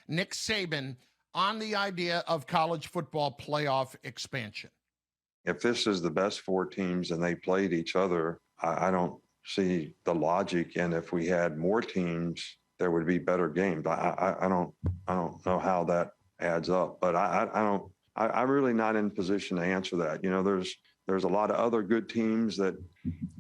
Nick Saban on the idea of college football playoff expansion? If this is the best four teams and they played each other, I don't see the logic. And if we had more teams, there would be better games. I don't know how that adds up, but I'm really not in position to answer that. You know, there's a lot of other good teams that,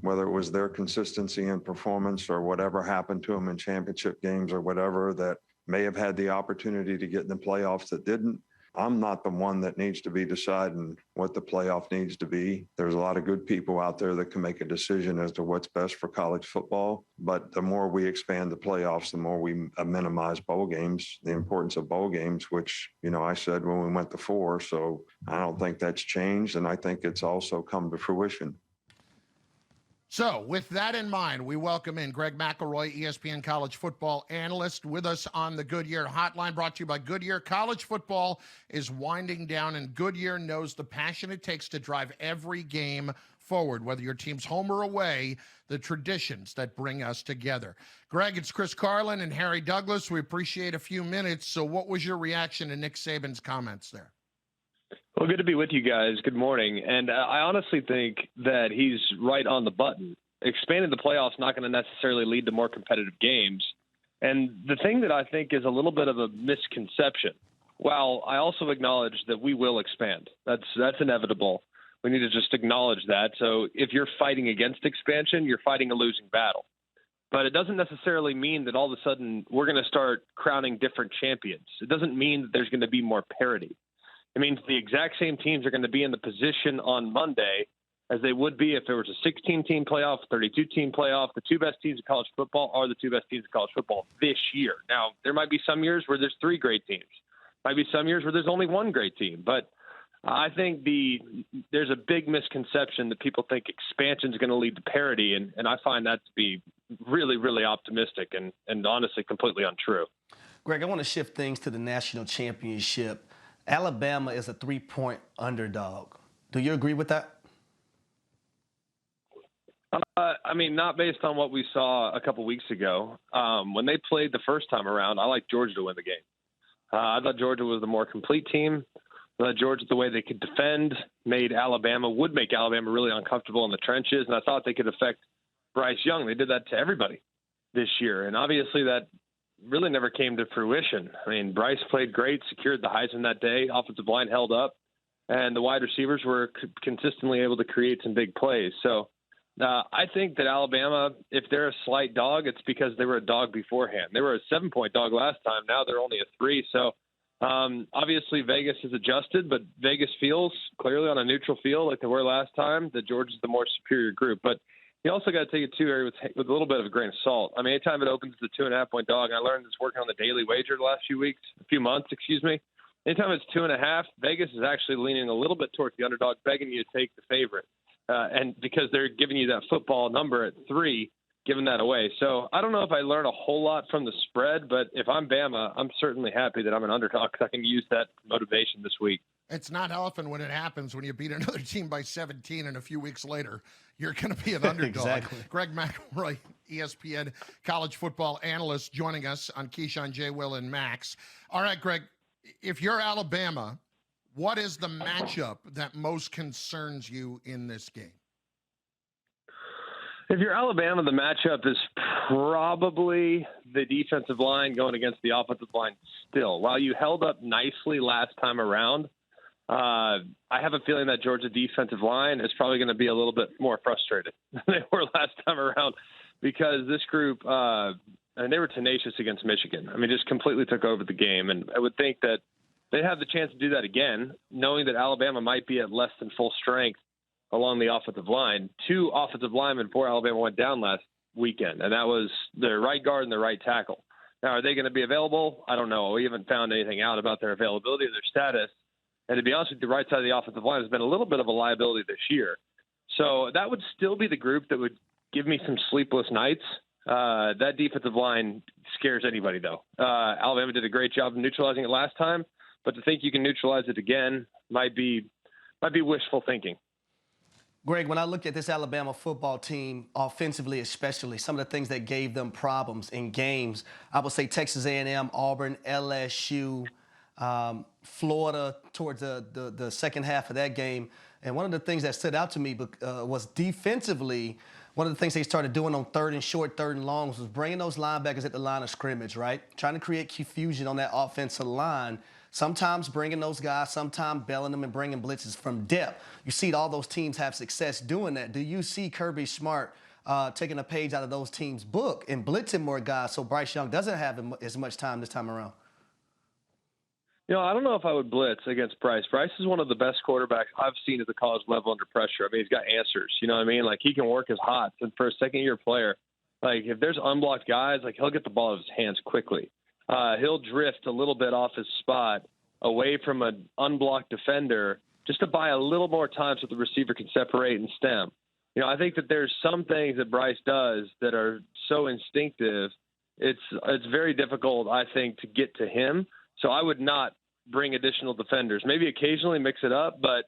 whether it was their consistency and performance or whatever happened to them in championship games or whatever, that may have had the opportunity to get in the playoffs that didn't. I'm not the one that needs to be deciding what the playoff needs to be. There's a lot of good people out there that can make a decision as to what's best for college football. But the more we expand the playoffs, the more we minimize bowl games, the importance of bowl games, which, you know, I said when we went to 4. So I don't think that's changed. And I think it's also come to fruition. So, with that in mind, we welcome in Greg McElroy, ESPN college football analyst, with us on the Goodyear Hotline, brought to you by Goodyear. College football is winding down, and Goodyear knows the passion it takes to drive every game forward, whether your team's home or away, the traditions that bring us together. Greg, it's Chris Carlin and Harry Douglas. We appreciate a few minutes. So what was your reaction to Nick Saban's comments there? Well, good to be with you guys. Good morning. And I honestly think that he's right on the button. Expanding the playoffs not going to necessarily lead to more competitive games. And the thing that I think is a little bit of a misconception, while I also acknowledge that we will expand. That's inevitable. We need to just acknowledge that. So if you're fighting against expansion, you're fighting a losing battle. But it doesn't necessarily mean that all of a sudden we're going to start crowning different champions. It doesn't mean that there's going to be more parity. It means the exact same teams are going to be in the position on Monday as they would be if there was a 16-team playoff, 32-team playoff. The two best teams of college football are the two best teams of college football this year. Now, there might be some years where there's 3 great teams. Might be some years where there's only 1 great team. But I think there's a big misconception that people think expansion is going to lead to parity, and I find that to be really, really optimistic and honestly completely untrue. Greg, I want to shift things to the national championship. Alabama is a 3-point underdog. Do you agree with that? I mean, not based on what we saw a couple weeks ago. When they played the first time around, I liked Georgia to win the game. I thought Georgia was the more complete team. I thought Georgia, the way they could defend, would make Alabama really uncomfortable in the trenches, and I thought they could affect Bryce Young. They did that to everybody this year, and obviously that really never came to fruition. I mean, Bryce played great, secured the Heisman that day, offensive line held up, and the wide receivers were consistently able to create some big plays. So I think that Alabama, if they're a slight dog, it's because they were a dog beforehand. They were a 7-point dog last time. Now they're only a 3. So obviously Vegas has adjusted, but Vegas feels clearly on a neutral field like they were last time that Georgia's the more superior group. But you also got to take it too, Harry, with a little bit of a grain of salt. I mean, anytime it opens the 2.5-point dog, and I learned this working on the daily wager the last few months. Anytime it's 2.5, Vegas is actually leaning a little bit towards the underdog, begging you to take the favorite. And because they're giving you that football number at 3, giving that away. So I don't know if I learned a whole lot from the spread, but if I'm Bama, I'm certainly happy that I'm an underdog because I can use that motivation this week. It's not often when it happens when you beat another team by 17 and a few weeks later you're going to be an underdog. Exactly. Greg McElroy, ESPN college football analyst, joining us on Keyshawn, J. Will, and Max. All right, Greg, if you're Alabama, what is the matchup that most concerns you in this game? If you're Alabama, the matchup is probably the defensive line going against the offensive line still. While you held up nicely last time around, I have a feeling that Georgia defensive line is probably going to be a little bit more frustrated than they were last time around because this group, and they were tenacious against Michigan. I mean, just completely took over the game. And I would think that they have the chance to do that again, knowing that Alabama might be at less than full strength along the offensive line. 2 offensive linemen for Alabama went down last weekend, and that was their right guard and their right tackle. Now, are they going to be available? I don't know. We haven't found anything out about their availability or their status. And to be honest with you, the right side of the offensive line has been a little bit of a liability this year. So that would still be the group that would give me some sleepless nights. That defensive line scares anybody, though. Alabama did a great job of neutralizing it last time, but to think you can neutralize it again might be wishful thinking. Greg, when I look at this Alabama football team, offensively especially, some of the things that gave them problems in games, I would say Texas A&M, Auburn, LSU, Florida towards the second half of that game. And one of the things that stood out to me was defensively, one of the things they started doing on third and short, third and longs was bringing those linebackers at the line of scrimmage, right? Trying to create confusion on that offensive line. Sometimes bringing those guys, sometimes bailing them and bringing blitzes from depth. You see all those teams have success doing that. Do you see Kirby Smart taking a page out of those teams' book and blitzing more guys so Bryce Young doesn't have as much time this time around? I don't know if I would blitz against Bryce. Bryce is one of the best quarterbacks I've seen at the college level under pressure. I mean, he's got answers. You know what I mean? Like, he can work his hots. And for a second-year player, like, if there's unblocked guys, like, he'll get the ball out of his hands quickly. He'll drift a little bit off his spot away from an unblocked defender just to buy a little more time so the receiver can separate and stem. I think that there's some things that Bryce does that are so instinctive. It's very difficult, I think, to get to him. So I would not bring additional defenders. Maybe occasionally mix it up, but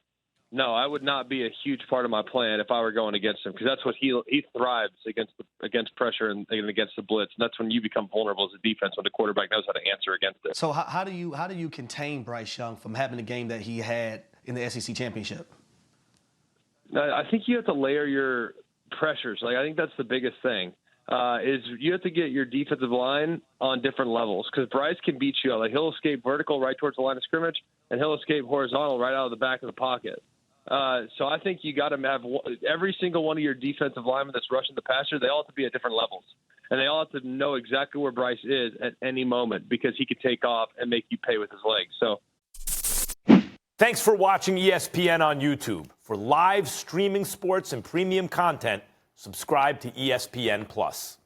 no, I would not be a huge part of my plan if I were going against him, because that's what he thrives against pressure and against the blitz. And that's when you become vulnerable as a defense, when the quarterback knows how to answer against it. So how do you contain Bryce Young from having the game that he had in the SEC championship? I think you have to layer your pressures. Like, I think that's the biggest thing. Is you have to get your defensive line on different levels, because Bryce can beat you. Like, he'll escape vertical right towards the line of scrimmage, and he'll escape horizontal right out of the back of the pocket. So I think you got to have every single one of your defensive linemen that's rushing the passer. They all have to be at different levels, and they all have to know exactly where Bryce is at any moment, because he could take off and make you pay with his legs. So. Thanks for watching ESPN on YouTube. For live streaming sports and premium content, subscribe to ESPN+.